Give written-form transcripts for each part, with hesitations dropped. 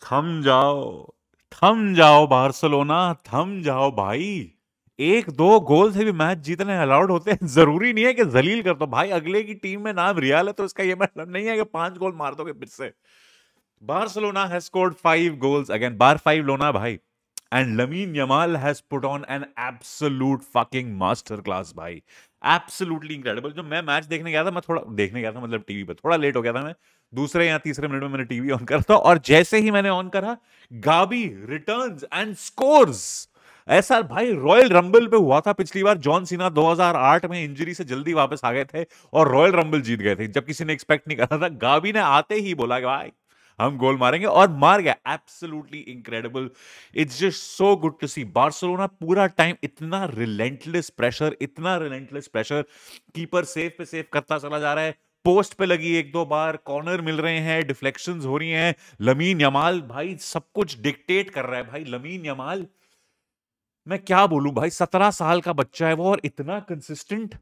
थम थम जाओ बार्सिलोना, थम जाओ भाई। एक दो गोल से भी मैच जीतने अलाउड होते हैं, जरूरी नहीं है कि जलील कर दो भाई। अगले की टीम में नाम रियाल है तो इसका ये मतलब नहीं है कि 5 गोल मार दोगे फिर से। Barcelona has scored 5 goals again, बार 5 लोना भाई। And Lamine Yamal has put on an absolute fucking master class भाई। Absolutely incredible. जो मैं मैच देखने गया था, मैं थोड़ा देखने गया था मतलब टीवी पे, थोड़ा लेट हो गया था मैं। दूसरे या तीसरे मिनट में मैंने टीवी ऑन करा था, और जैसे ही मैंने ऑन करा, गाबी रिटर्न्स एंड स्कोर्स। ऐसा भाई रॉयल रंबल पे हुआ था पिछली बार, जॉन सीना 2008 में इंजरी से जल्दी वापस आ गए थे और रॉयल रंबल जीत गए थे, जब किसी ने एक्सपेक्ट नहीं करा था। गाबी ने आते ही बोला कि भाई हम गोल मारेंगे, और मार गया। Absolutely incredible. It's just so good to see Barcelona पूरा टाइम इतना रिलेंटलेस प्रेशर, इतना रिलेंटलेस प्रेशर। कीपर सेव पे सेव करता चला जा रहा है, पोस्ट पे लगी एक दो बार, कॉर्नर मिल रहे हैं, डिफ्लेक्शंस हो रही हैं। लमीन यमाल भाई सब कुछ डिक्टेट कर रहा है भाई। लमीन यमाल, मैं क्या बोलूं भाई, 17 साल का बच्चा है वो, और इतना कंसिस्टेंट।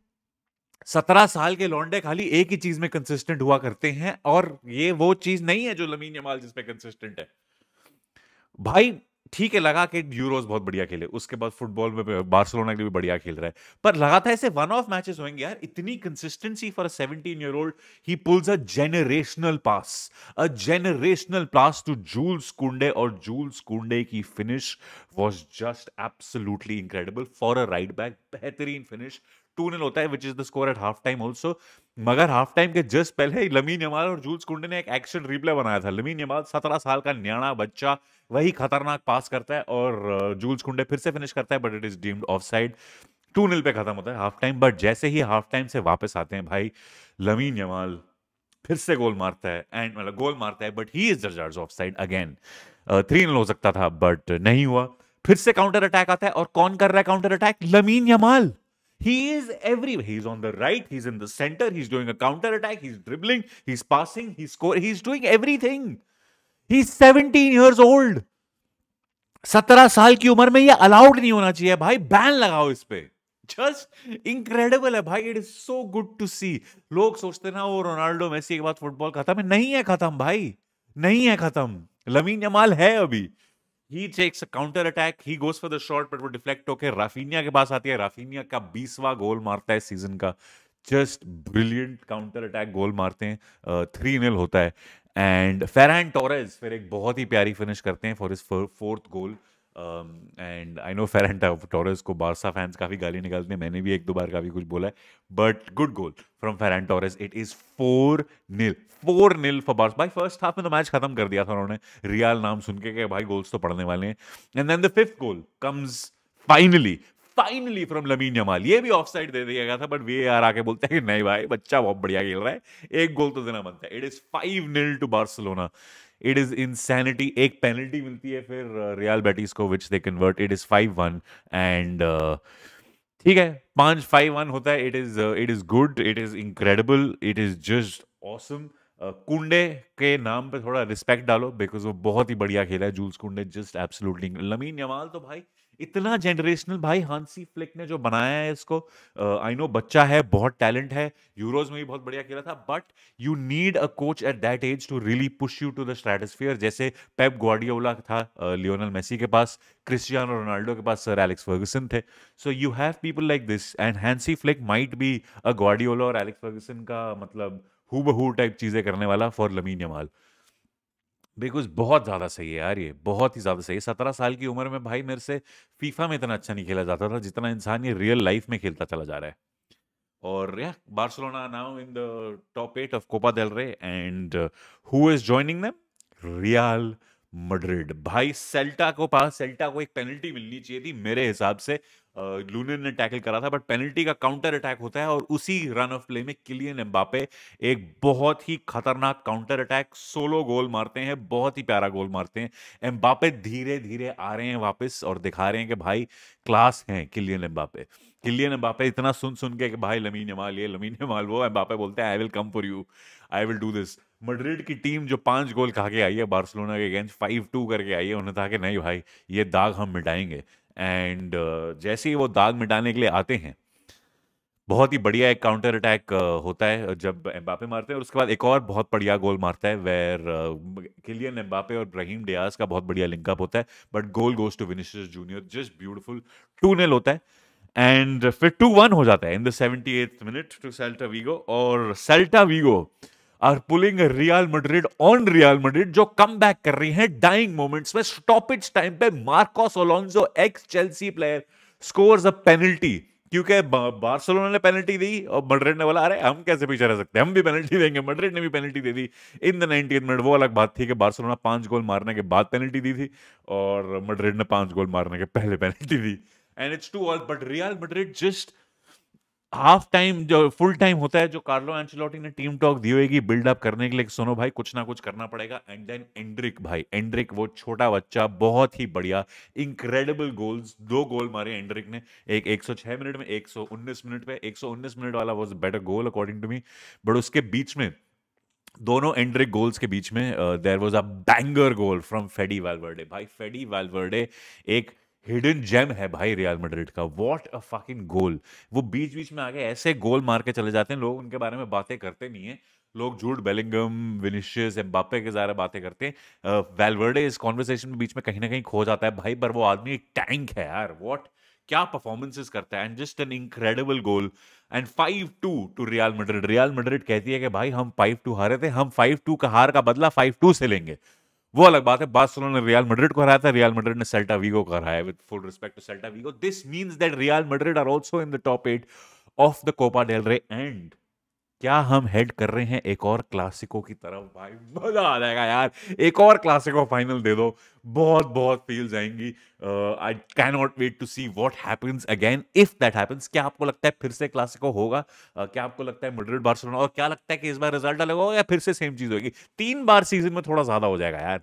17 साल के लौंडे खाली एक ही चीज में कंसिस्टेंट हुआ करते हैं, और ये वो चीज नहीं है जो लमीन यमाल जिसपे कंसिस्टेंट है भाई। ठीक है, लगा कि यूरोस बहुत बढ़िया खेले, उसके बाद फुटबॉल में बार्सिलोना के लिए भी बढ़िया खेल रहा है, पर लगा था ऐसे वन ऑफ मैचेस होंगे यार। इतनी consistency for a 17-year-old। He pulls a generational pass to Jules Kounde, और जूल्स कुंडे की finish was just absolutely incredible for a right back. बेहतरीन फिनिश। 2-0 होता है, which is the score at half time also. मगर half time के just पहले ही lamin Yamal और जूल्स कुंडे ने एक एक्शन रिप्ले बनाया था। लमीन यमाल 17 साल का न्याणा बच्चा, वही खतरनाक पास करता है, और जूल्स कुंडे फिर से फिनिश करता है, but it is deemed of side. 2-0 पे खत्म होता है हाफ टाइम। बट जैसे ही हाफ टाइम से वापस आते हैं भाई, लमीन यमाल फिर से गोल मारता है, एंड मतलब गोल मारता है, but he is judged of side again. 3-0 हो सकता था, बट नहीं हुआ। फिर से काउंटर अटैक आता है, और कौन कर रहा है counter attack? Lamin Yamal. He is everywhere. He's on the right. He's in the center. He's doing a counter attack. He's dribbling. He's passing. He's scoring. He's doing everything. He's 17 years old. 17 साल की उम्र में ये allowed नहीं होना चाहिए भाई, ban लगाओ इस पे। जस्ट इनक्रेडिबल है भाई। It is so good to see. लोग सोचते ना वो रोनाल्डो मेसी के बाद फुटबॉल खत्म है, नहीं है खत्म भाई, नहीं है खत्म। लमीन यमाल है अभी। He takes a counter attack, he goes for the shot, but वो डिफ्लेक्ट होकर राफिनिया के पास आती है। राफिनिया का 20वां गोल मारता है सीजन का। जस्ट ब्रिलियंट काउंटर अटैक गोल मारते हैं। 3-0 होता है। एंड फेरहान टोरेस फिर एक बहुत ही प्यारी फिनिश करते हैं for his fourth goal. And I know Ferran Torres को बारसा फैंस काफी गाली निकालते हैं, मैंने भी एक दो बार काफी कुछ बोला है, but good goal from Ferran Torres. It is 4-0। 4-0 for Barca. भाई फर्स्ट हाफ में तो मैच खत्म कर दिया था उन्होंने, रियल नाम सुन के भाई गोल्स तो पड़ने वाले हैं। And then the fifth goal comes finally, finally from Lamine Yamal. ये भी ऑफ साइड दे दिया गया था, बट वीएआर आके बोलते हैं कि नहीं भाई, बच्चा बहुत बढ़िया खेल रहा है, एक गोल तो देना बनता है। It is 5-0 to Barcelona. It is insanity. एक पेनल्टी मिलती है फिर रियल बेटिस को, which they convert. It is 5-1। And ठीक है, 5-5-1 होता है। It is good, it is incredible, it is just awesome. Kounde के नाम पे थोड़ा रिस्पेक्ट डालो, बिकॉज वो बहुत ही बढ़िया खेला है। Joules Kounde just absolutely. Lamin Yamal तो भाई इतना जनरेशनल भाई। हांसी फ्लिक ने जो बनाया है इसको, आई नो बच्चा है, बहुत टैलेंट है, यूरोज में भी बहुत बढ़िया खेला था, but you need a coach at that age to really push you to the stratosphere. जैसे पेप ग्वार्डियोला था लियोनेल मेसी के पास, क्रिस्टियानो रोनाल्डो के पास सर एलेक्स फर्गुसन थे। So you have people like this, and Hansi flick might be a Guardiola और Alex Ferguson का मतलब हूबहू टाइप चीजें करने वाला फॉर लमीन यमाल। बिकॉज बहुत ज्यादा सही है यार, ये बहुत ही ज्यादा सही है। 17 साल की उम्र में भाई मेरे से फीफा में इतना अच्छा नहीं खेला जाता था जितना इंसान ये रियल लाइफ में खेलता चला जा रहा है। और या Barcelona now in the top 8 of Copa del Rey, and who is joining them? Real Madrid भाई। सेल्टा को एक पेनल्टी मिलनी चाहिए थी मेरे हिसाब से। लूनिन ने टैकल करा था, बट पेनल्टी का काउंटर अटैक होता है, और उसी रन ऑफ प्ले में किलियन एम्बापे एक बहुत ही खतरनाक काउंटर अटैक सोलो गोल मारते हैं, बहुत ही प्यारा गोल मारते हैं। एम्बापे धीरे धीरे आ रहे हैं वापस, और दिखा रहे हैं कि भाई क्लास हैं किलियन एम्बापे। किलियन एम्बापे इतना सुन सुन के कि भाई लमीन यमाल ये, लमीन यमाल वो, एम्बापे बोलते हैं I will come for you, I will do this. Madrid की टीम जो 5 गोल खा के आई है बार्सिलोना के अगेंस्ट, 5-2 करके आई है, उन्होंने कहा कि नहीं भाई ये दाग हम मिटाएंगे। एंड जैसे ही वो दाग मिटाने के लिए आते हैं, बहुत ही बढ़िया एक काउंटर अटैक होता है जब एम्बापे मारते हैं, और उसके बाद एक और बहुत बढ़िया गोल मारता है वेयर किलियन एम्बापे और ब्राहीम डियाज का बहुत बढ़िया लिंकअप होता है, but goal goes to Vinicius Junior, just beautiful. 2-0 होता है, एंड फिर 2-1 हो जाता है in the 78th minute to Celta Vigo, और Celta Vigo are pulling Real Madrid on Real Madrid, जो कम बैक कर रही है डाइंग मोमेंट्स में। स्टॉपेज टाइम पे Marcos Alonso, ex Chelsea player, scores a penalty, क्योंकि बार्सिलोना ने penalty दी और मैड्रिड ने बोला अरे हम कैसे पीछे रह सकते हैं, हम भी पेनल्टी देंगे। मैड्रिड ने भी penalty they the in the 90th minute. वो अलग बात थी कि बार्सिलोना 5 गोल मारने के बाद पेनल्टी दी थी और मैड्रिड ने 5 गोल मारने के पहले penalty the, and it's 2-2। But real Madrid just half time, जो फुल टाइम होता है, जो कार्लो एंचेलोटी ने टीम टॉक दी होगी बिल्डअप करने के लिए, सुनो भाई कुछ ना कुछ करना पड़ेगा, एंड देन एंड्रिक भाई, एंड्रिक वो छोटा बच्चा बहुत ही बढ़िया, इनक्रेडिबल गोल्स, 2 गोल मारे एंड्रिक ने, एक 106 मिनट में, 119 मिनट पे। 119 मिनट वाला was better goal according to me, but उसके बीच में, दोनों एंड्रिक गोल्स के बीच में there was a banger goal from Fede Valverde. भाई फेडी वालवर्डे एक हिडन जेम है भाई रियल मैड्रिड का, व्हाट अ फकिंग गोल। वो बीच बीच में आके ऐसे गोल मार के चले जाते हैं, लोग उनके बारे में बातें करते नहीं है, लोग जूड बेलिंगम, विनिशियस, एम्बापे के ज़्यादा बातें करते हैं। वालवर्डे इस कॉन्वर्सेशन में बीच में कहीं ना कहीं खो जाता है भाई, पर वो आदमी एक टैंक है यार, व्हाट क्या परफॉर्मेंसेस करता है, and just an incredible goal. And 5-2 to Real Madrid. Real Madrid कहती है कि भाई हम 5-2 हारे थे, हम 5-2 का हार का बदला 5-2 से लेंगे। वो अलग बात है, बार्सिलोना ने रियल मैड्रिड को हराया था, रियल मैड्रिड ने सेल्टा वीगो को हराया। With full respect to Celta Vigo, this means that Real Madrid are also in the top 8 of the Copa del Rey, and क्या हम हेड कर रहे हैं एक और क्लासिको की तरफ। भाई मजा आ जाएगा यार, एक और क्लासिको फाइनल दे दो, बहुत बहुत फील्स आएंगी। I can not wait to see what happens again, if that happens. क्या आपको लगता है फिर से क्लासिको होगा? क्या आपको लगता है मैड्रिड बार्सिलोना, और क्या लगता है कि इस बार रिजल्ट अलग होगा या फिर से सेम चीज होगी? 3 बार सीजन में थोड़ा ज्यादा हो जाएगा यार,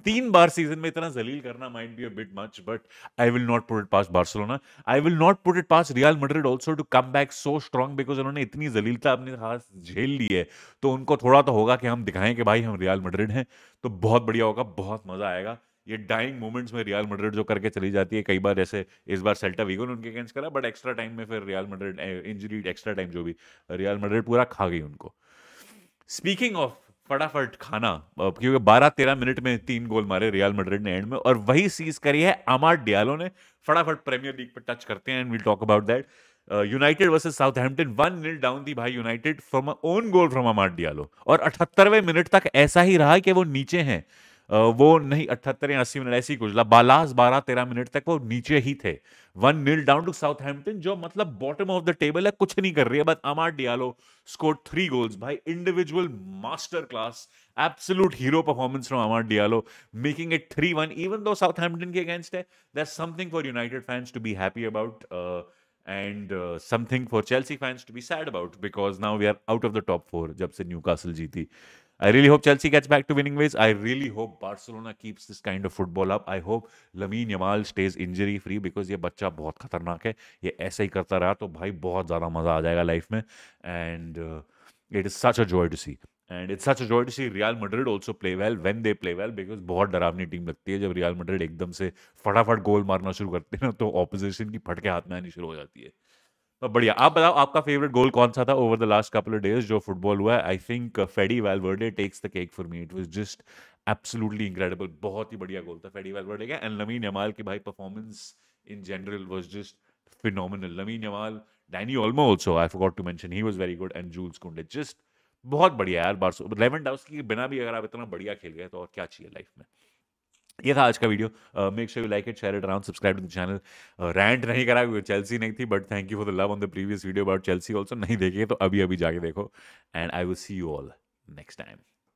3 बार सीजन में इतना जलील करना might be a bit much, but I will not put it past Barcelona. I will not put it past Real Madrid also to come back so strong, because उन्होंने इतनी जलीलता अपने हाथ झेल ली है, तो उनको थोड़ा तो होगा कि हम दिखाएं कि भाई हम रियल मैड्रिड हैं। तो बहुत बढ़िया होगा, बहुत मजा आएगा। ये डाइंग मोमेंट्स में रियल मैड्रिड जो करके चली जाती है कई बार, जैसे इस बार सेल्टा वीगो ने उनके अगेंस्ट करा, बट एक्स्ट्रा टाइम में फिर real Madrid, injury extra time जो भी, रियल मैड्रिड पूरा खा गई उनको। स्पीकिंग ऑफ फटाफट खाना, क्योंकि 12-13 मिनट में 3 गोल मारे रियल मैड्रिड ने एंड में, और वही सीज करी है अमाड डियालो ने। फटाफट प्रीमियर लीग पे टच करते हैं and will talk about that. United versus Southampton, 1-0 down थी भाई United from own goal from Amad Diallo, और 78वें मिनट तक ऐसा ही रहा कि वो नीचे हैं। वो नहीं, 78 या 80 मिनट ऐसी कुछ, बालास 12-13 मिनट तक वो नीचे ही थे। 1-0 डाउन टू साउथहैम्पटन, जो मतलब बॉटम ऑफ द टेबल है, कुछ नहीं कर रही है, but अमाड Diallo scored 3 goals by individual master class, absolute hero performance from Amad Diallo, making it 3-1, even though Southampton ke against hai. There's something for United fans to be happy about, and something for Chelsea fans to be sad about, because now we are out of the top 4 jab se Newcastle jeeti. I really hope Chelsea gets back to winning ways. I really hope Barcelona keeps this kind of football up. I hope Lamine Yamal stays injury free, because ये बच्चा बहुत खतरनाक है। ये ऐसे ही करता रहा तो भाई बहुत ज़्यादा मज़ा आ जाएगा लाइफ में, and it is such a joy to see. And it's such a joy to see Real Madrid also play well when they play well, because बहुत डरावनी टीम लगती है जब रियल मैड्रिड एकदम से फटाफट गोल मारना शुरू करते हैं ना, तो ऑपोजिशन की फटके हाथ में आनी शुरू हो जाती है। तो बढ़िया, आप बताओ आपका फेवरेट गोल कौन सा था over the last couple of days जो फुटबॉल हुआ है? I think Fede Valverde takes the cake for me. It was just absolutely incredible, बहुत ही बढ़िया गोल था फेडी वालवर्डे का। एंड लमीन यमाल की भाई performance in general was just phenomenal. Lamine Yamal, Dani Olmo also I forgot to mention, he was very good, and Jules Kounde, just बहुत बढ़िया यार। बारसो लेवेंडोव्स्की के बिना भी अगर आप इतना बढ़िया खेल गए तो और क्या चाहिए लाइफ में। ये था आज का video. Make sure you like it, share it around, subscribe to the channel. Rant नहीं करा क्योंकि चेल्सी नहीं थी, but thank you for the love on the previous video about Chelsea also. नहीं देखिए तो अभी अभी जाके देखो, and I will see you all next time.